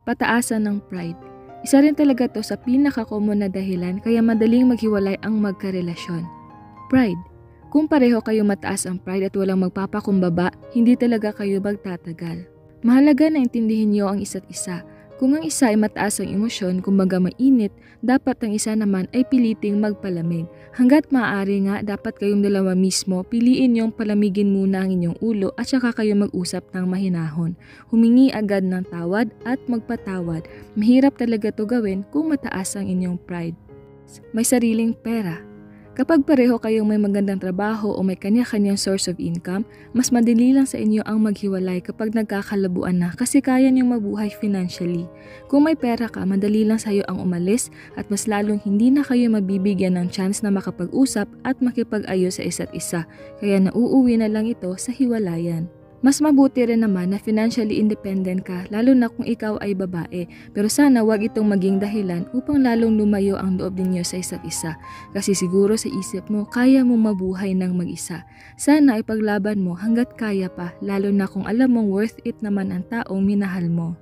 Pataasan ng pride. Isa rin talaga to sa pinaka-common na dahilan kaya madaling maghiwalay ang magkarelasyon. Pride. Kung pareho kayo mataas ang pride at walang magpapakumbaba, hindi talaga kayo magtatagal. Mahalaga na intindihin niyo ang isa't isa. Kung ang isa ay mataas ang emosyon, kumbaga mainit, dapat ang isa naman ay piliting magpalamig. Hanggat maaari nga, dapat kayong dalawa mismo piliin yung palamigin muna ang inyong ulo at saka kayo mag-usap ng mahinahon. Humingi agad ng tawad at magpatawad. Mahirap talaga to gawin kung mataas ang inyong pride. May sariling pera. Kapag pareho kayong may magandang trabaho o may kanya-kanyang source of income, mas madali lang sa inyo ang maghiwalay kapag nagkakalabuan na kasi kaya niyong mabuhay financially. Kung may pera ka, madali lang sa iyo ang umalis at mas lalong hindi na kayo mabibigyan ng chance na makapag-usap at makipag-ayos sa isa't isa, kaya nauuwi na lang ito sa hiwalayan. Mas mabuti rin naman na financially independent ka lalo na kung ikaw ay babae, pero sana wag itong maging dahilan upang lalong lumayo ang loob ninyo sa isa't isa kasi siguro sa isip mo kaya mong mabuhay ng mag-isa. Sana ipaglaban mo hanggat kaya pa lalo na kung alam mong worth it naman ang taong minahal mo.